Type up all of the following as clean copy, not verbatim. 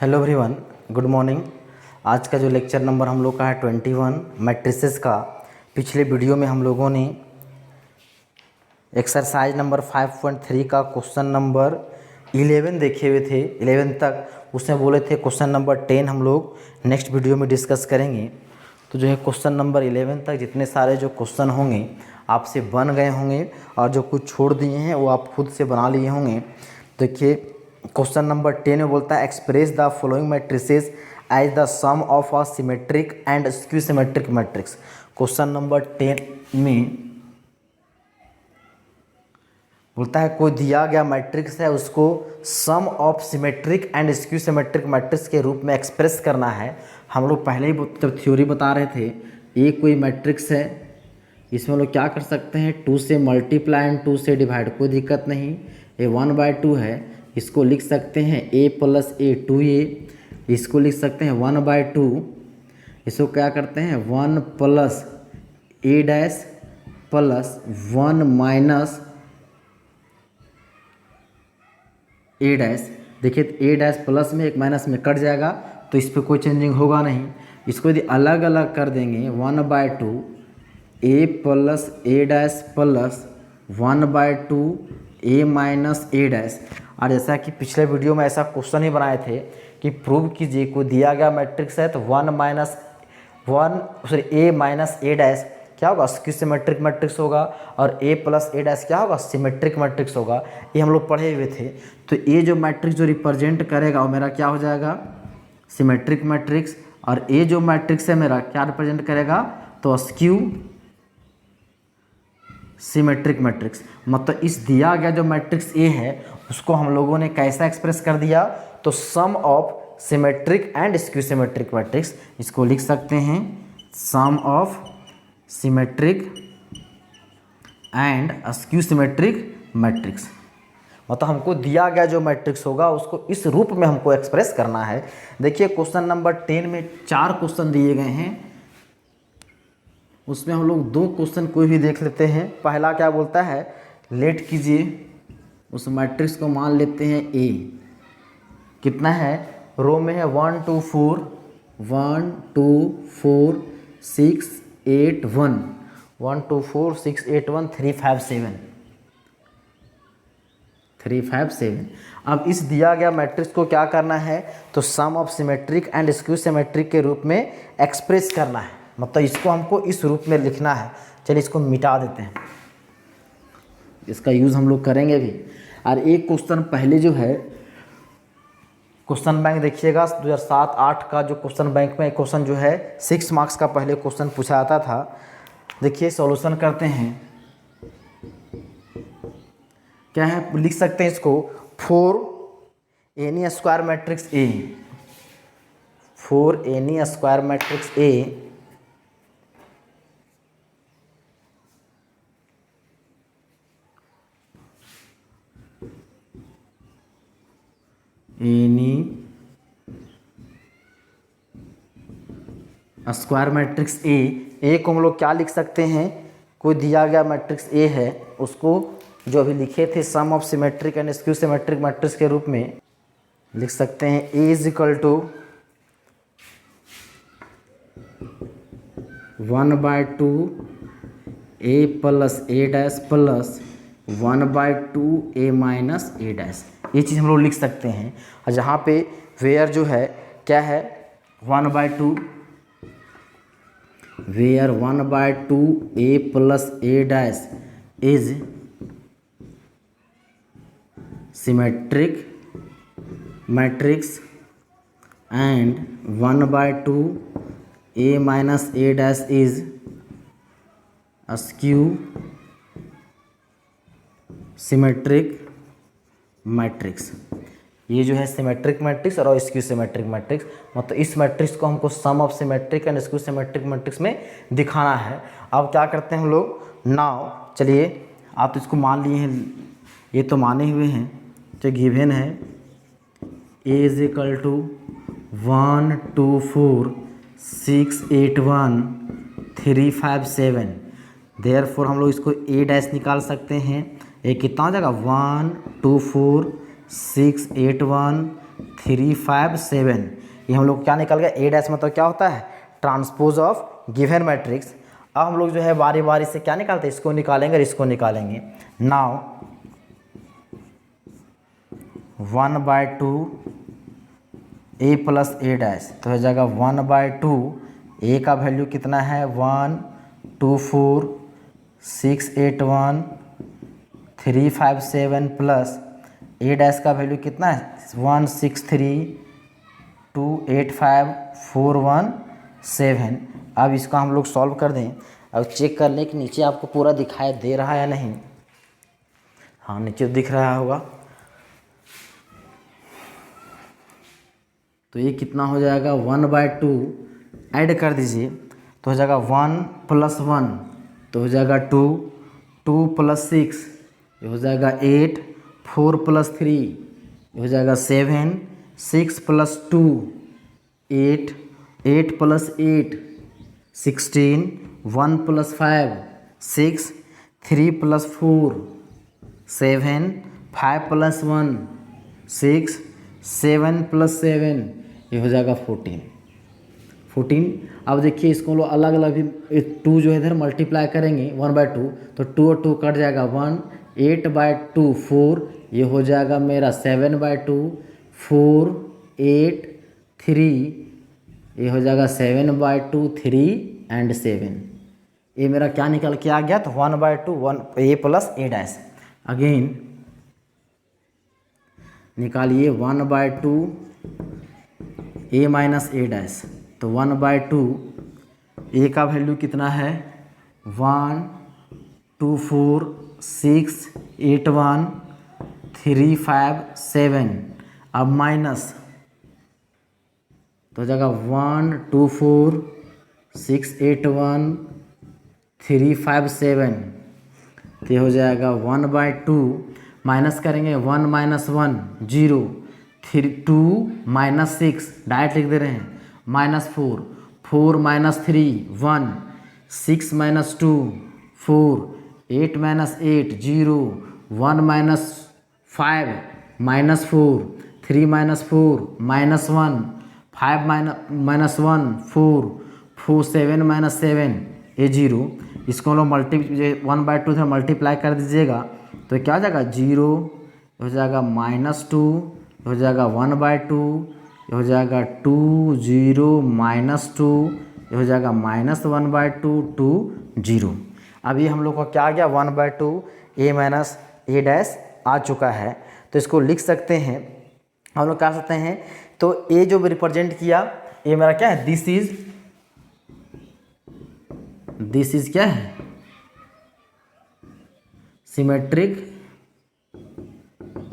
Hello everyone, good morning. आज का जो लेक्चर नंबर हम लोग का है 21 मैट्रिसेस का। पिछले वीडियो में हम लोगों ने एक्सरसाइज नंबर 5.3 का क्वेश्चन नंबर 11 देखे हुए थे। 11 तक उसमें बोले थे क्वेश्चन नंबर 10 हम लोग नेक्स्ट वीडियो में डिस्कस करेंगे। तो जो है क्वेश्चन नंबर 11 तक जितने सारे जो क्वेश्चन होंगे आपसे बन गए होंगे और जो कुछ छोड़ दिए हैं वो आप खुद से बना लिए होंगे। देखिए क्वेश्चन नंबर 10 में बोलता है express the following matrices as the sum of a symmetric and skew symmetric matrix. Question number 10 में बोलता है कोई दिया गया मैट्रिक्स है उसको sum of symmetric and skew symmetric matrix के रूप में एक्सप्रेस करना है। हम लोग पहले ही थ्योरी बता रहे थे, एक कोई मैट्रिक्स है, इसमें हम लोग क्या कर सकते हैं 2 से मल्टीप्लाई एंड 2 से डिवाइड, कोई दिक्कत नहीं। ये 1/2 है, इसको लिख सकते हैं a + a 2a। इसको लिख सकते हैं 1/2, इसको क्या करते हैं 1 + a dash plus 1 minus a dash. देखिए a डैश प्लस में एक माइनस में कट जाएगा तो इस पर कोई चेंजिंग होगा नहीं। इसको यदि अलग अलग कर देंगे 1/2 a + a dash plus 1/2 a minus a dash. और जैसा कि पिछले वीडियो में ऐसा क्वेश्चन ही बनाए थे कि प्रूव कीजिए कोई दिया गया मैट्रिक्स है तो a माइनस a डैश क्या होगा स्क्यू सिमेट्रिक मैट्रिक्स होगा और a + a डैश क्या होगा सिमेट्रिक मैट्रिक्स होगा। ये हम लोग पढ़े हुए थे। तो ये जो मैट्रिक्स जो रिप्रेजेंट करेगा वो मेरा क्या हो जाएगा सिमेट्रिक मैट्रिक्स, और ये जो मैट्रिक्स है मेरा क्या रिप्रेजेंट करेगा तो स्क्यू सिमेट्रिक मैट्रिक्स। मतलब इस दिया गया जो मैट्रिक्स ए है उसको हम लोगों ने कैसा एक्सप्रेस कर दिया तो sum of symmetric and skew symmetric matrix. इसको लिख सकते हैं sum of symmetric and skew symmetric matrix. मतलब हमको दिया गया जो मैट्रिक्स होगा उसको इस रूप में हमको एक्सप्रेस करना है। देखिए क्वेश्चन नंबर 10 में 4 क्वेश्चन दिए गए हैं, उसमें हम लोग 2 क्वेश्चन कोई भी देख लेते हैं। पहला क्या बोलता है लेट कीजिए, उस मैट्रिक्स को मान लेते हैं ए। कितना है रो में है 1 2 4 1 2 4 6 8 1 1 2 4 6 8 1 3 5 7 3 5 7। अब इस दिया गया मैट्रिक्स को क्या करना है तो sum of symmetric and skew symmetric के रूप में एक्सप्रेस करना है। मतलब इसको हमको इस रूप में लिखना है। चलिए इसको मिटा देते हैं, इसका यूज़ हम लोग करेंगे भी। और एक क्वेश्चन पहले जो है क्वेश्चन बैंक देखिएगा 2007-8 का जो क्वेश्चन बैंक में क्वेश्चन जो है 6 मार्क्स का पहले क्वेश्चन पूछा आता था। देखिए सॉल्यूशन करते हैं, क्या है लिख सकते हैं इसको 4 एनी स्क्वायर मैट्रिक्स ए, 4 एनी स्क्वायर मैट्रिक्स ए एनी स्क्वायर मैट्रिक्स ए को हम लोग क्या लिख सकते हैं कोई दिया गया मैट्रिक्स ए है उसको जो अभी लिखे थे sum of symmetric and skew symmetric matrix के रूप में लिख सकते हैं A = 1/2 a + a dash plus 1/2 a minus a dash. ये चीज़ हम लोग लिख सकते हैं। और जहाँ पे वेयर जो है क्या है 1/2 where 1/2 a + a dash is symmetric matrix and 1/2 a minus a dash is skew symmetric matrix. ये जो है सिमेट्रिक मैट्रिक्स और स्क्यू सिमेट्रिक मैट्रिक्स। मतलब इस मैट्रिक्स को हमको sum of symmetric and skew symmetric matrix में दिखाना है। अब क्या करते हैं हम लोग नाउ, चलिए आप तो इसको मान लिए हैं, ये तो माने हुए हैं, तो गिवन है a = 1 2 4 6 8 1 3 5 7। देयरफॉर हम लोग इसको a डैश निकाल सकते हैं। ये कितना हो जाएगा 1 2 4 6 8 1 3 5 7। ये हम लोग क्या निकल गया, ए डैश मतलब क्या होता है, ट्रांसपोज ऑफ गिवन मैट्रिक्स। अब हम लोग जो है बारी बारी से क्या निकालते हैं, इसको निकालेंगे और इसको निकालेंगे। नाउ 1/2 ए प्लस ए डैश, तो हो जाएगा 1/2। ए का वैल्यू कितना है, 1 2 4 6 8 1 3 5 7 प्लस ए डैश का वैल्यू कितना है, 1 6 3 2 8 5 4 1 7। अब इसको हम लोग सॉल्व कर दें। अब चेक कर लें कि नीचे आपको पूरा दिखाई दे रहा है या नहीं। हाँ, नीचे दिख रहा होगा। तो ये कितना हो जाएगा, 1/2 ऐड कर दीजिए तो हो जाएगा 1 + 1 तो हो जाएगा 2, 2 + 6 ये हो जाएगा 8, 4 + 3 ये हो जाएगा 7, 6 + 2 8, 8 + 8 16, 1 + 5 6, 3 + 4 7, 5 + 1 6, 7 + 7 ये हो जाएगा 14। अब देखिए इसको लोग अलग अलग भी 2 जो है इधर मल्टीप्लाई करेंगे 1/2 तो 2 और 2 कट जाएगा 1, 8/2 4 ये हो जाएगा मेरा 7/2 4 8 3 ये हो जाएगा 7/2 3 एंड 7। ये मेरा क्या निकल के आ गया, तो 1/2 1 ए प्लस ए डैश। अगेन निकालिए 1/2 ए माइनस ए डैश, तो 1/2 ए का वैल्यू कितना है, 1 2 4 6 8 1 3 5 7। अब माइनस तो हो जाएगा 1 2 4 6 8 1 3 5 7 तो ये हो जाएगा 1/2 माइनस करेंगे 1 - 1 0 3 2 - 6 डायरेक्ट लिख दे रहे हैं -4 4 - 3 1 6 - 2 4 8 - 8 0 1 - 5 -4 3 - 4 -1 5 - 1 4 4 7 - 7 ये 0। इसको हम लोग 1/2 से मल्टीप्लाई कर दीजिएगा तो क्या हो जाएगा 0 हो जाएगा -2 हो जाएगा 1/2 हो जाएगा 2 0 -2 हो जाएगा -1/2 2 0। अभी हम लोग को क्या आ गया 1/2 ए माइनस ए डैश आ चुका है। तो इसको लिख सकते हैं, हम लोग कह सकते हैं। तो ए जो रिप्रेजेंट किया, ये मेरा क्या है, दिस इज क्या है, सिमेट्रिक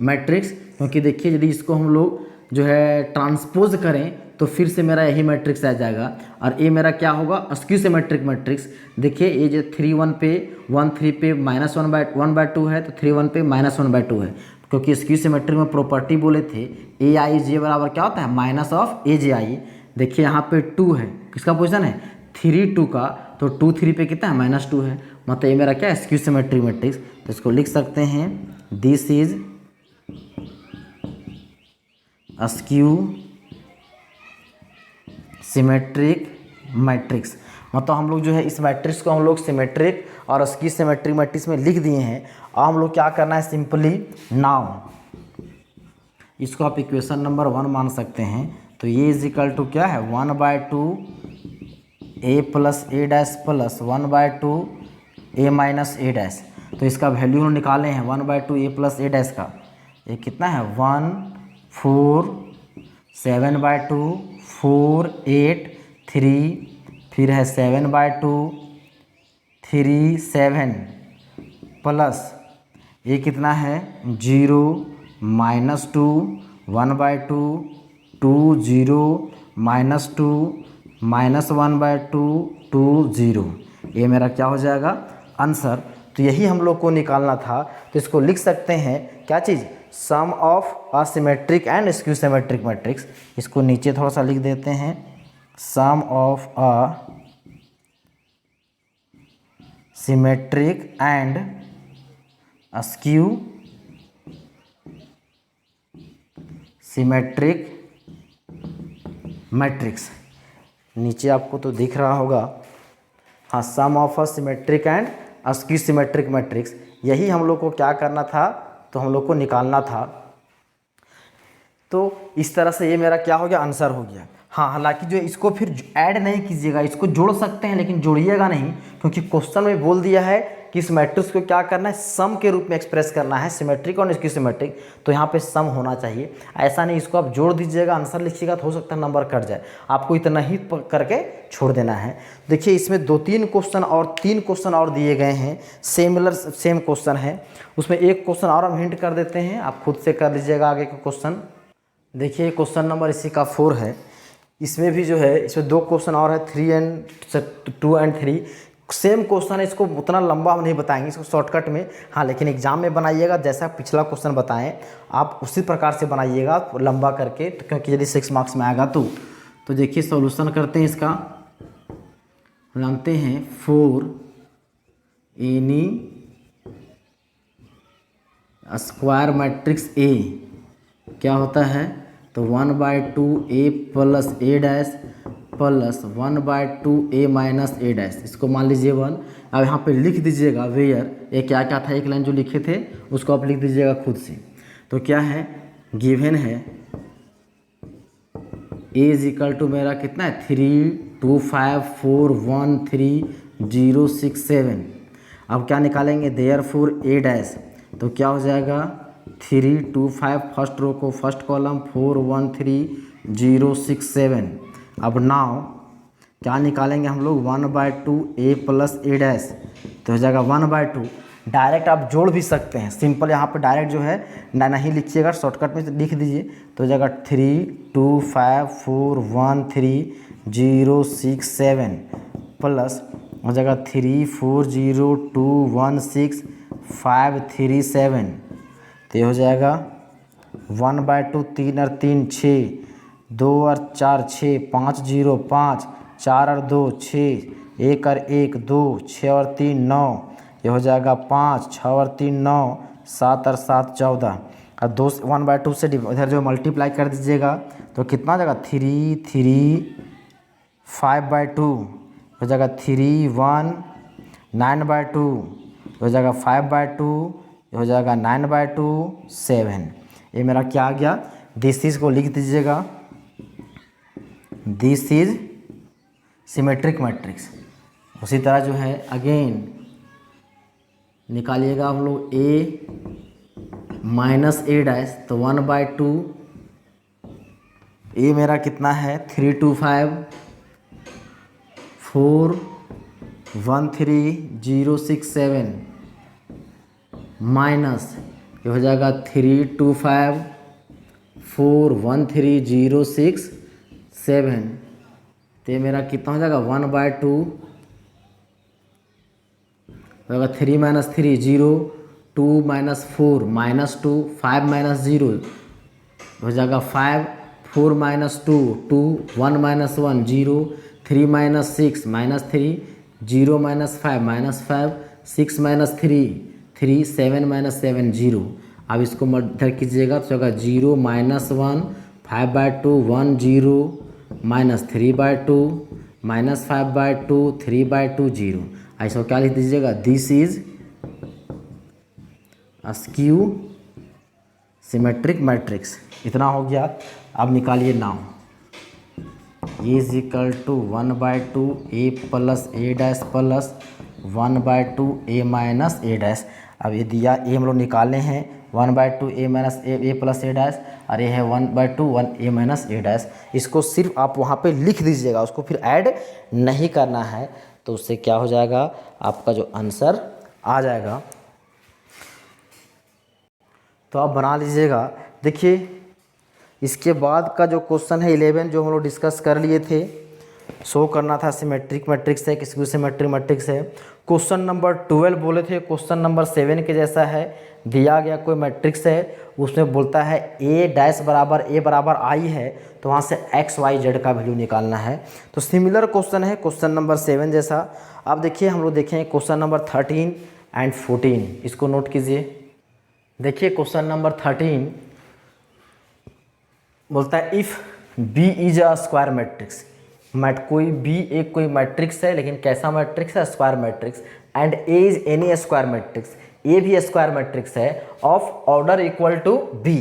मैट्रिक्स। क्योंकि देखिए यदि इसको हम लोग जो है ट्रांसपोज करें तो फिर से मेरा यही मैट्रिक्स आ जाएगा। और ये मेरा क्या होगा, स्क्यू सिमेट्रिक मैट्रिक्स। देखिए ये जो 3 1 पे 1 3 पे -1/2 है तो 3 1 पे -1/2 है। क्योंकि स्क्यू सिमेट्रिक में प्रॉपर्टी बोले थे ए आई जे बराबर क्या होता है, माइनस ऑफ ए जे आई। देखिए यहाँ पे 2 है, किसका पोजिशन है 3 2 का, तो 2 3 पे कितना है -2 है। मतलब ये मेरा क्या है, स्क्यू सिमेट्रिक मैट्रिक्स। तो इसको लिख सकते हैं this is skew symmetric matrix. मतलब हम लोग जो है इस मैट्रिक्स को हम लोग सिमेट्रिक और स्क्यू सिमेट्रिक मैट्रिक्स में लिख दिए हैं। और हम लोग क्या करना है, सिंपली नाउ इसको आप इक्वेशन नंबर 1 मान सकते हैं। तो ये इज इक्वल टू क्या है, 1/2 ए प्लस ए डैश प्लस 1/2 ए माइनस ए डैश। तो इसका वैल्यू हम निकाले हैं 1/2 ए प्लस ए डैश का, ये कितना है 1 4 7/2 4 8 3 फिर है 7/2 3 7 प्लस ये कितना है 0 -2 1/2 2 0 -2 -1/2 2 0। ये मेरा क्या हो जाएगा आंसर। तो यही हम लोग को निकालना था। तो इसको लिख सकते हैं क्या चीज़, sum of asymmetric and skew symmetric matrix. इसको नीचे थोड़ा सा लिख देते हैं, sum of a symmetric and skew symmetric matrix. नीचे आपको तो दिख रहा होगा, हाँ, sum of a symmetric and a skew symmetric matrix. यही हम लोग को क्या करना था, तो हम लोग को निकालना था। तो इस तरह से ये मेरा क्या हो गया, आंसर हो गया। हाँ, हालांकि जो इसको फिर ऐड नहीं कीजिएगा, इसको जोड़ सकते हैं लेकिन जोड़िएगा नहीं, क्योंकि क्वेश्चन में बोल दिया है कि इस मैट्रिक्स को क्या करना है, सम के रूप में एक्सप्रेस करना है, सिमेट्रिक और स्क्यू सिमेट्रिक, तो यहाँ पे सम होना चाहिए। ऐसा नहीं इसको आप जोड़ दीजिएगा, आंसर लिखिएगा तो हो सकता है नंबर कट जाए, आपको इतना ही करके छोड़ देना है। देखिए इसमें 2-3 क्वेश्चन और 3 क्वेश्चन और दिए गए हैं, सेम क्वेश्चन है। उसमें एक क्वेश्चन और हम हिंट कर देते हैं, आप खुद से कर लीजिएगा आगे का क्वेश्चन। देखिए क्वेश्चन नंबर इसी का 4 है। इसमें भी जो है, इसमें 2 क्वेश्चन और है, 2 and 3 सेम क्वेश्चन है। इसको उतना लंबा हम नहीं बताएंगे, इसको शॉर्टकट में, हाँ, लेकिन एग्जाम में बनाइएगा जैसा पिछला क्वेश्चन बताएं आप उसी प्रकार से बनाइएगा लंबा करके, तो क्योंकि यदि 6 मार्क्स में आएगा तो देखिए सॉल्यूशन करते हैं इसका। जानते हैं 4 एनी स्क्वायर मैट्रिक्स ए क्या होता है, तो 1/2 a plus a dash plus 1/2 a minus a dash, इसको मान लीजिए 1। अब यहाँ पे लिख दीजिएगा वेयर, ये क्या क्या था, एक लाइन जो लिखे थे उसको आप लिख दीजिएगा खुद से। तो क्या है, गिवन है a इज इक्वल टू मेरा कितना है, 3 2 5 4 1 3 0 6 7। अब क्या निकालेंगे, देयरफॉर a डैश, तो क्या हो जाएगा 3 2 5 फर्स्ट रो को फर्स्ट कॉलम 4 1 3 0 6 7। अब नाउ क्या निकालेंगे हम लोग, 1/2 a प्लस a डैश, तो हो जाएगा 1/2। डायरेक्ट आप जोड़ भी सकते हैं, सिंपल यहाँ पे डायरेक्ट जो है नहीं लिखिएगा, शॉर्टकट में लिख दीजिए, तो हो जाएगा 3 2 5 4 1 3 0 6 7 प्लस हो जाएगा 3 4 0 2 1 6 5 3 7। तो ये हो जाएगा 1/2, 3 और 3 6, 2 और 4 6, 5 0 5, 4 और 2 6, 1 और 1 2, 6 और 3 9, ये हो जाएगा 5, 6 और 3 9, 7 और 7 14। और 1/2 से इधर जो मल्टीप्लाई कर दीजिएगा तो कितना हो जाएगा, 3 3 5/2 हो जाएगा, 3 1 9/2 हो जाएगा, 5/2 हो जाएगा, 9/2 7। ये मेरा क्या आ गया, दिस इज को लिख दीजिएगा, दिस इज सिमेट्रिक मैट्रिक्स। उसी तरह जो है अगेन निकालिएगा हम लोग a माइनस a डैश, तो 1/2 a मेरा कितना है, 3 2 5 4 1 3 0 6 7 माइनस ये हो जाएगा 3 2 5 4 1 3 0 6 7। तो ये मेरा कितना हो जाएगा, 1/2 होगा, 3 माइनस 3 0, 2 माइनस 4 -2, 5 माइनस 0 हो जाएगा 5, 4 minus 2 2, 1 minus 1 0, 3 minus 6 -3, 0 minus 5 -5, 6 minus 3 7 minus 7 0। अब इसको इधर कीजिएगा तो होगा 0 -1 5/2 1 0 -3/2 -5/2 3/2 0। ऐसा क्या लिख दीजिएगा, this is skew symmetric matrix. इतना हो गया। अब निकालिए now, A is equal to 1/2 a plus a dash plus 1/2 a minus a dash. अब ये दिया, ए हम लोग निकाले हैं 1/2 a minus a plus a dash, और ये है 1/2 1 a माइनस a डैश। इसको सिर्फ आप वहाँ पे लिख दीजिएगा, उसको फिर ऐड नहीं करना है, तो उससे क्या हो जाएगा, आपका जो आंसर आ जाएगा। तो आप बना लीजिएगा। देखिए इसके बाद का जो क्वेश्चन है 11 जो हम लोग डिस्कस कर लिए थे, शो करना था सिमेट्रिक मैट्रिक्स है, स्क्यू सिमेट्रिक मैट्रिक्स है। क्वेश्चन नंबर 12 बोले थे, क्वेश्चन नंबर 7 के जैसा है। दिया गया कोई मैट्रिक्स है, उसमें बोलता है a डैश बराबर a बराबर i है, तो वहाँ से x y z का वैल्यू निकालना है। तो सिमिलर क्वेश्चन है क्वेश्चन नंबर 7 जैसा। अब देखिए हम लोग देखें क्वेश्चन नंबर 13 एंड 14, इसको नोट कीजिए। देखिए क्वेश्चन नंबर 13, बोलता है if B is a square matrix, कोई बी एक कोई मैट्रिक्स है, लेकिन कैसा मैट्रिक्स है? Square matrix. And A is any square matrix, A भी स्क्वायर मैट्रिक्स है of order equal to B.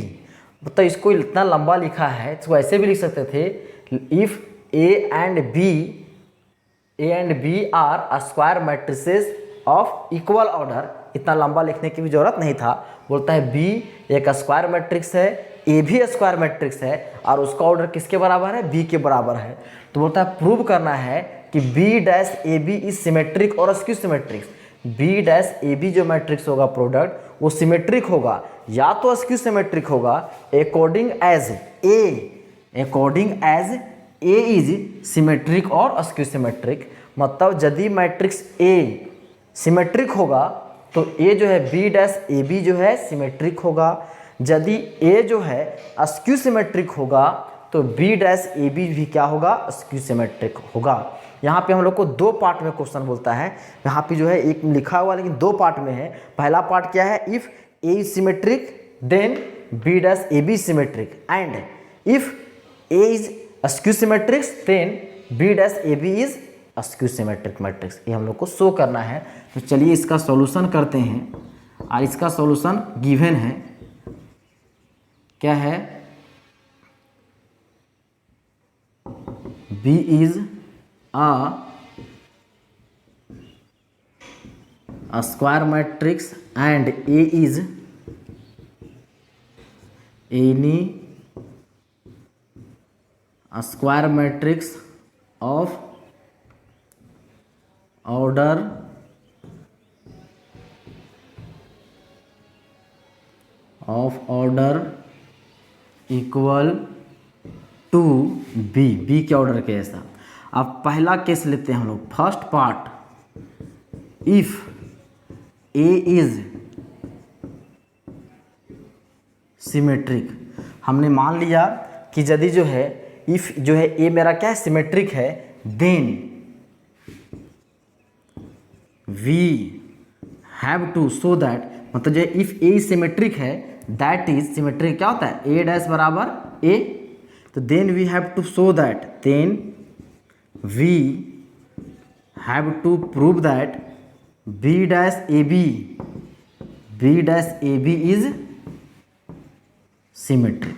मतलब इसको इतना लंबा लिखा है, इसको ऐसे भी लिख सकते थे, if A and B are a square matrices of equal order. इतना लंबा लिखने की भी जरूरत नहीं था। बोलता है बी एक स्क्वायर मैट्रिक्स है, ए भी स्क्वायर मैट्रिक्स है, और उसका ऑर्डर किसके बराबर है? बी के बराबर है। तो बोलता है प्रूव करना है कि B dash A B is symmetric और skew symmetric. B dash A B जो मैट्रिक्स होगा प्रोडक्ट, वो सिमेट्रिक होगा या तो स्क्यू सिमेट्रिक होगा according as A is symmetric और स्क्यू सिमेट्रिक। मतलब यदि मैट्रिक्स ए सिमेट्रिक होगा तो ए जो है बी डैश ए बी जो है सिमेट्रिक होगा। यदि ए जो है स्क्यू सिमेट्रिक होगा तो बी डैश ए बी भी क्या होगा? स्क्यू सिमेट्रिक होगा। यहाँ पे हम लोग को दो पार्ट में क्वेश्चन बोलता है। यहाँ पे जो है एक लिखा हुआ लेकिन दो पार्ट में है। पहला पार्ट क्या है? If A is symmetric then B dash A B symmetric, and if A is skew symmetric then B dash A B is skew symmetric matrix. ये हम लोग को शो करना है। तो चलिए इसका सॉल्यूशन करते हैं, और इसका सॉल्यूशन गिवन है, क्या है? B is a square matrix and A is any a square matrix of order equal to B. B के ऑर्डर के ऐसा। अब पहला केस लेते हैं हम लोग, first part, if A is symmetric. हमने मान लिया कि यदि जो है इफ जो है ए मेरा क्या है? सिमेट्रिक है, then we have to show that, मतलब जो इफ ए इज सिमेट्रिक है दैट इज सिमेट्रिक क्या होता है? ए डैश बराबर ए। तो then we have to show that, then we have to prove that B dash A B is symmetric.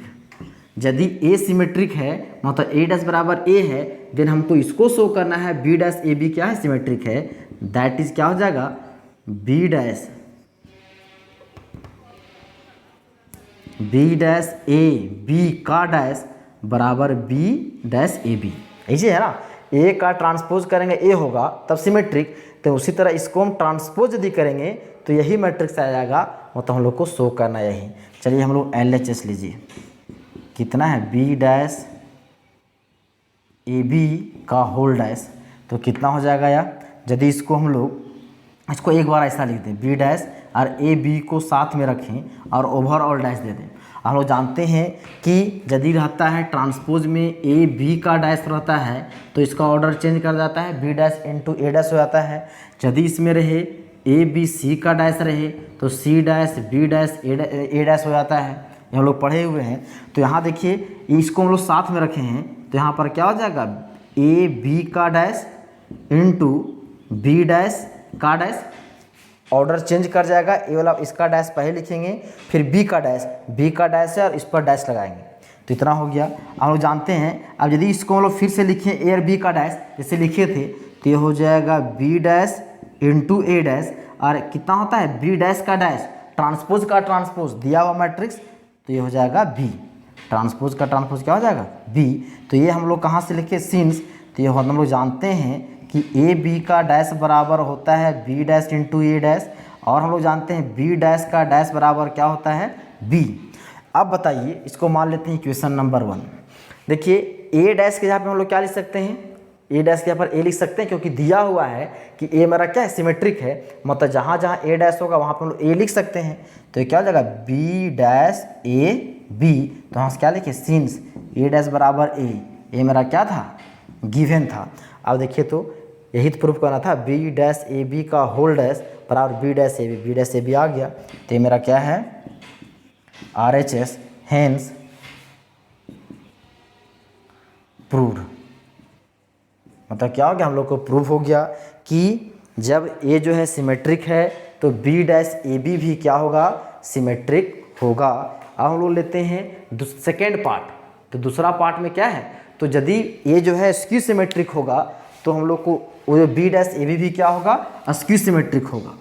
यदि A symmetric है मतलब ए डैश बराबर ए है, देन हमको इसको शो करना है बी डैश ए बी क्या है? सिमेट्रिक है। दैट इज क्या हो जाएगा? बी डैश ए बी का डैश बराबर बी डैश ए बी। ऐसे है ना, ए का ट्रांसपोज करेंगे ए होगा तब सिमेट्रिक। तो उसी तरह इसको हम ट्रांसपोज यदि करेंगे तो यही मैट्रिक्स आ जाएगा, मतलब हम लोग को शो करना यही। चलिए हम लोग LHS लीजिए, कितना है? बी डैश ए बी का होल डैश, तो कितना हो जाएगा यार? यदि इसको हम लोग इसको एक बार ऐसा लिख दें, बी डैश और ए बी को साथ में रखें और ओवरऑल डैश दे दें। हम लोग जानते हैं कि यदि रहता है ट्रांसपोज में ए बी का डैश रहता है तो इसका ऑर्डर चेंज कर जाता है, बी डैश इंटू ए डैश हो जाता है। यदि इसमें रहे ए बी सी का डैश रहे तो सी डैश बी डैश ए डैश हो जाता है। ये हम लोग पढ़े हुए हैं। तो यहाँ देखिए इसको हम लोग साथ में रखे हैं तो यहाँ पर क्या हो जाएगा? ए बी का डैश इंटू बी डैश का डैश, ऑर्डर चेंज कर जाएगा। ए वाला इसका डैश पहले लिखेंगे, फिर बी का डैश है और इस पर डैश लगाएंगे, तो इतना हो गया। हम लोग जानते हैं। अब यदि इसको हम लोग फिर से लिखें ए और बी का डैश जैसे लिखे थे तो ये हो जाएगा बी डैश इंटू ए डैश, और कितना होता है? बी डैश का डैश, ट्रांसपोज का ट्रांसपोज दिया हुआ मैट्रिक्स, तो ये हो जाएगा बी। ट्रांसपोज का ट्रांसपोज क्या हो जाएगा? बी। तो ये हम लोग कहाँ से लिखे? सिंस। तो ये हम लोग जानते हैं कि ए बी का डैश बराबर होता है बी डैश इंटू ए डैश, और हम लोग जानते हैं बी डैश का डैश बराबर क्या होता है? बी। अब बताइए, इसको मान लेते हैं इक्वेशन नंबर 1। देखिए ए डैश के जहाँ पे हम लोग क्या लिख सकते हैं? ए डैश के यहाँ पर ए लिख सकते हैं, क्योंकि दिया हुआ है कि ए मेरा क्या है? सिमेट्रिक है। मतलब जहाँ जहाँ ए डैश होगा वहाँ पर हम लोग ए लिख सकते हैं। तो ये क्या हो जाएगा? B dash A B. तो यहाँ से क्या लिखे? सिंस ए डैश बराबर ए मेरा क्या था? गिवन था। अब देखिए तो यही तो प्रूफ करना था, बी डैश ए बी का होल डैश बराबर बी डैश ए बी आ गया। तो ये मेरा क्या है? RHS। Hence proved. मतलब क्या हो गया, हम लोग को प्रूव हो गया कि जब ए जो है सिमेट्रिक है तो बी डैश ए बी भी क्या होगा, सिमेट्रिक होगा। अब हम लोग लेते हैं सेकेंड पार्ट। तो दूसरा पार्ट में क्या है, तो यदि ए जो है स्क्यू सिमेट्रिक होगा तो हम लोग को वो जो बी डैश ए बी भी क्या होगा, स्क्यू सिमेट्रिक होगा।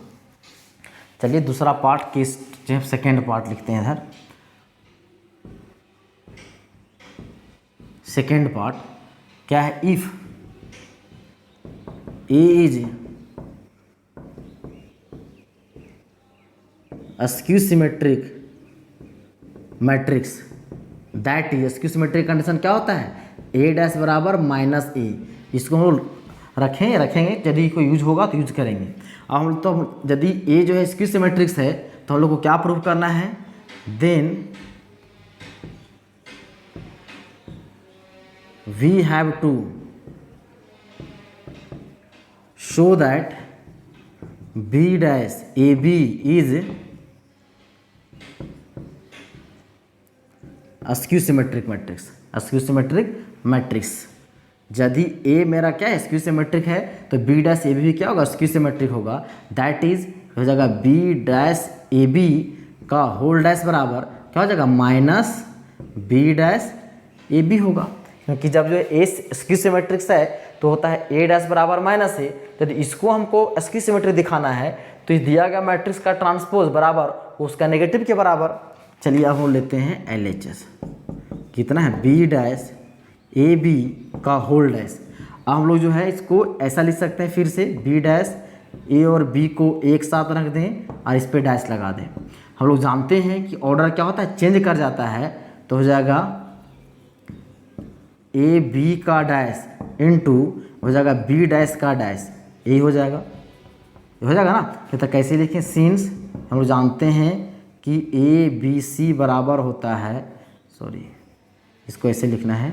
चलिए दूसरा पार्ट के जो सेकेंड पार्ट लिखते हैं इधर। सेकेंड पार्ट क्या है, if A is skew symmetric matrix that is, skew symmetric condition क्या होता है, ए डैश बराबर माइनस ए। इसको हम लोग रखेंगे यदि कोई यूज होगा तो यूज करेंगे। अब हम लोग तो यदि ए जो है स्क्यू सिमेट्रिक्स है तो हम लोग को क्या प्रूव करना है, then we have to show that B dash A B is skew symmetric matrix. Skew symmetric matrix यदि ए मेरा क्या है, स्क्यू सिमेट्रिक है तो बी डैश ए बी क्या होगा, स्क्यू सिमेट्रिक होगा। दैट इज हो जाएगा बी डैश ए बी का होल डैश बराबर क्या हो जाएगा, minus B dash A B होगा। क्योंकि जब जो ए स्क्यू सिमेट्रिक्स है तो होता है ए डैश बराबर माइनस ए। यदि इसको हमको स्क्यू सिमेट्रिक दिखाना है तो इस दिया गया मैट्रिक्स का ट्रांसपोज बराबर उसका नेगेटिव के बराबर। चलिए अब हम लेते हैं LHS, कितना है, बी डैश ए बी का होल डैश। अब हम लोग जो है इसको ऐसा लिख सकते हैं फिर से, बी डैश ए और बी को एक साथ रख दें और इस पर डैश लगा दें। हम लोग जानते हैं कि ऑर्डर क्या होता है, चेंज कर जाता है। तो हो जाएगा ए बी का डैश इनटू हो जाएगा बी डैश का डैश, यही हो जाएगा ना। तो कैसे लिखें, सिंस हम लोग जानते हैं कि ए बी सी बराबर होता है, सॉरी इसको ऐसे लिखना है,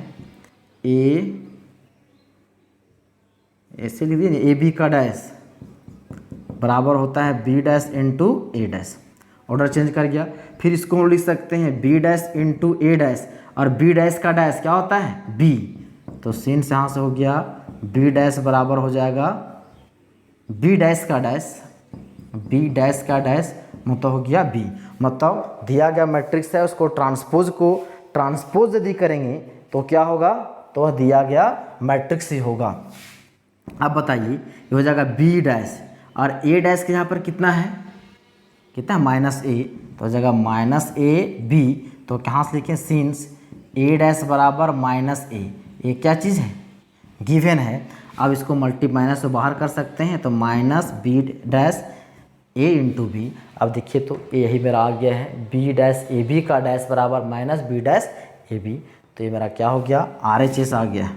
ऐसे लिख दिए, ए बी का डैश बराबर होता है बी डैश इंटू ए डैश। ऑर्डर चेंज कर गया। फिर इसको हम लिख सकते हैं बी डैश इंटू ए डैश, और बी डैश का डैश क्या होता है, बी। तो सिंस यहाँ से हो गया बी डैश बराबर हो जाएगा बी डैश का डैश, बी डैश का डैश मतलब हो गया बी। मतलब दिया गया मैट्रिक्स है उसको ट्रांसपोज यदि करेंगे तो क्या होगा, तो वह दिया गया मैट्रिक्स ही होगा। अब बताइए ये हो जाएगा बी डैश और ए डैश के यहाँ पर कितना है, माइनस ए। तो हो जाएगा माइनस ए बी। तो कहाँ से लिखें, सिंस ए डैश बराबर माइनस ए, ये क्या चीज़ है, गिवन है। अब इसको मल्टी माइनस से बाहर कर सकते हैं तो minus B dash A into B. अब देखिए तो यही मेरा आ गया है, बी डैश ए बी का डैश बराबर minus B dash A B. तो ये मेरा क्या हो गया, RHS आ गया।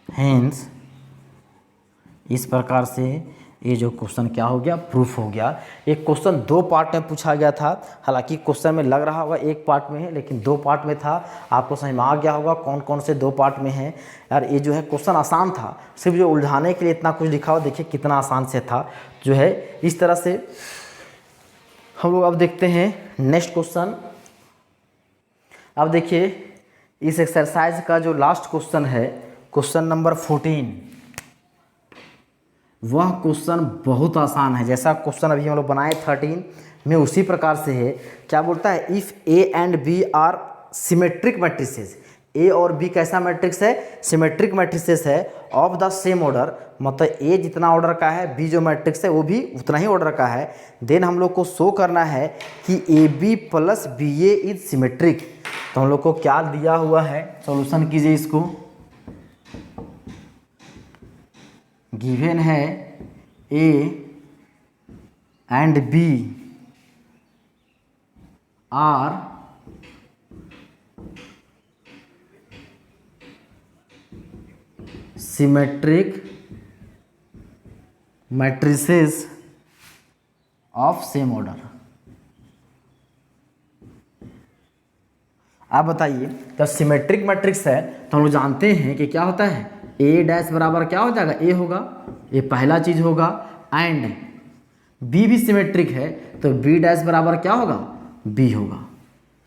हेंस इस प्रकार से ये जो क्वेश्चन क्या हो गया, प्रूफ हो गया। एक क्वेश्चन दो पार्ट में पूछा गया था, हालांकि क्वेश्चन में लग रहा होगा एक पार्ट में है लेकिन दो पार्ट में था। आपको समझ में आ गया होगा कौन कौन से दो पार्ट में है। यार ये जो है क्वेश्चन आसान था, सिर्फ जो उलझाने के लिए इतना कुछ लिखा हुआ, देखिए कितना आसान से था जो है। इस तरह से हम लोग अब देखते हैं नेक्स्ट क्वेश्चन। अब देखिए इस एक्सरसाइज का जो लास्ट क्वेश्चन है, क्वेश्चन नंबर 14, वह क्वेश्चन बहुत आसान है। जैसा क्वेश्चन अभी हम लोग बनाए 13 में उसी प्रकार से है। क्या बोलता है, if A and B are symmetric matrices, A और बी कैसा मैट्रिक्स है, सिमेट्रिक मैट्रिसेस है, ऑफ द सेम ऑर्डर, मतलब ए जितना ऑर्डर का है बी जो मैट्रिक्स है वो भी उतना ही ऑर्डर का है। देन हम लोग को शो करना है कि A B plus B A is symmetric. तो हम लोग को क्या दिया हुआ है, सॉल्यूशन कीजिए इसको। गिवन है A and B are symmetric matrices of same order. आप बताइए, जब सिमेट्रिक मैट्रिक्स है तो हम लोग जानते हैं कि क्या होता है, ए डैश बराबर क्या हो जाएगा, ए होगा, ये पहला चीज होगा। एंड बी भी सिमेट्रिक है तो बी डैश बराबर क्या होगा, बी होगा।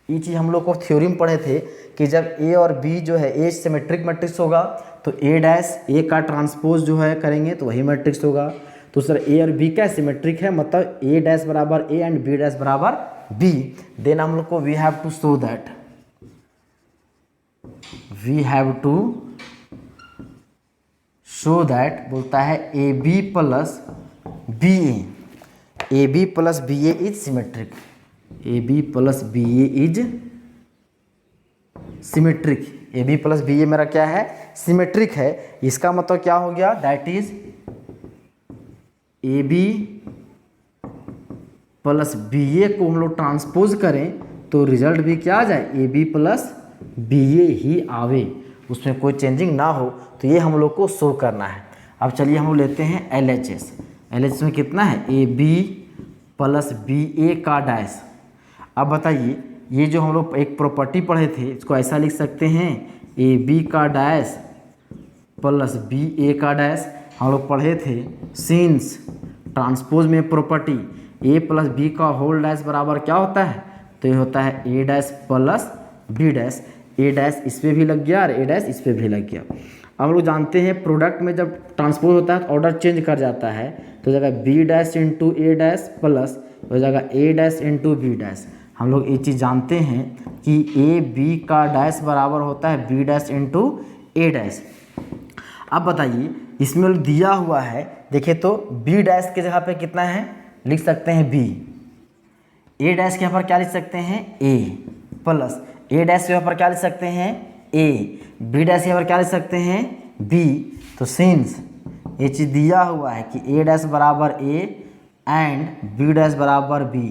ये चीज़ हम लोग को थ्योरी में पढ़े थे कि जब ए और बी जो है ए सिमेट्रिक मैट्रिक्स होगा तो ए डैश ए का ट्रांसपोज जो है करेंगे तो वही मैट्रिक्स होगा। तो सर ए और बी क्या सिमेट्रिक है, मतलब ए डैश बराबर ए एंड बी डैश बराबर बी। देन हम लोग को we have to show that, we have to show that बोलता है A B plus B A plus B A is symmetric, A B plus B A is symmetric, A B plus B A मेरा क्या है symmetric है। इसका मतलब क्या हो गया, that is A B plus B A को हम लोग ट्रांसपोज करें तो रिजल्ट भी क्या आ जाए ए बी प्लस बी ए ही आवे, उसमें कोई चेंजिंग ना हो। तो ये हम लोग को शो करना है। अब चलिए हम लोग लेते हैं L H S. L H S में कितना है ए बी प्लस बी ए का डैश। अब बताइए ये जो हम लोग एक प्रॉपर्टी पढ़े थे इसको ऐसा लिख सकते हैं ए बी का डैश प्लस बी ए का डैश। हम लोग पढ़े थे सिंस ट्रांसपोज में प्रॉपर्टी ए प्लस बी का होल डैश बराबर क्या होता है, तो ये होता है A dash plus B dash. A dash इस पर भी लग गया और ए डैश इस पर भी लग गया। अब हम लोग जानते हैं प्रोडक्ट में जब ट्रांसपोज होता है तो ऑर्डर चेंज कर जाता है, तो जगह बी डैश इंटू ए डैश प्लस हो जाएगा ए डैश इंटू बी डैश। हम लोग ये चीज़ जानते हैं कि ए बी का डैश बराबर होता है बी डैश इंटू ए डैश। अब बताइए इसमें दिया हुआ है, देखिए तो बी डैश के जगह पे कितना है लिख सकते हैं बी, ए डैश के यहाँ पर क्या लिख सकते हैं ए प्लस ए डैश के यहाँ पर क्या लिख सकते हैं ए, बी डैश के यहाँ पर क्या लिख सकते हैं बी। तो सिंस ये चीज़ दिया हुआ है कि ए डैश बराबर ए एंड बी डैश बराबर बी,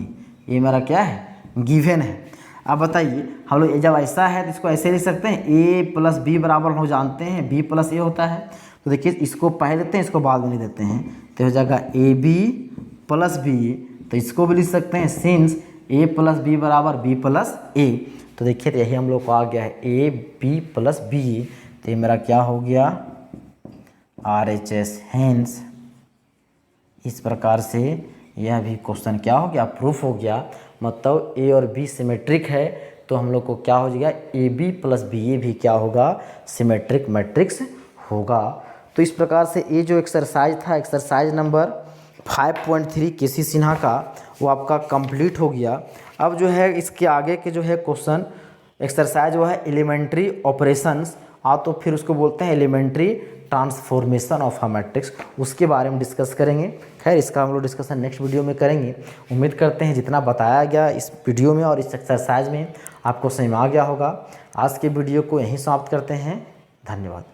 ये मेरा क्या है गिवन है। अब बताइए हम लोग जब ऐसा है तो इसको ऐसे लिख सकते हैं ए प्लस बी बराबर हम लोग जानते हैं बी प्लस ए होता है। तो देखिए इसको पहले देते हैं इसको बाद में नहीं देते हैं, तो हो जाएगा ए बी प्लस बी। तो इसको भी लिख सकते हैं सिंस ए प्लस बी बराबर बी प्लस ए। तो देखिए तो यही हम लोग को आ गया है ए बी प्लस बी। तो ये मेरा क्या हो गया आर एच एस। हैंस इस प्रकार से यह भी क्वेश्चन क्या हो गया प्रूफ हो गया, मतलब ए और बी सिमेट्रिक है तो हम लोग को क्या हो जाएगा ए बी प्लस बी ए भी क्या होगा सिमेट्रिक मैट्रिक्स होगा। तो इस प्रकार से ये जो एक्सरसाइज था एक्सरसाइज नंबर 5.3 केसी सिन्हा का वो आपका कंप्लीट हो गया। अब जो है इसके आगे के जो है क्वेश्चन एक्सरसाइज वो है एलिमेंट्री ऑपरेशंस, तो फिर उसको बोलते हैं elementary transformation of a matrix, उसके बारे में डिस्कस करेंगे। खैर इसका हम लोग डिस्कशन नेक्स्ट वीडियो में करेंगे। उम्मीद करते हैं जितना बताया गया इस वीडियो में और इस एक्सरसाइज में आपको समझ में आ गया होगा। आज के वीडियो को यहीं समाप्त करते हैं। धन्यवाद।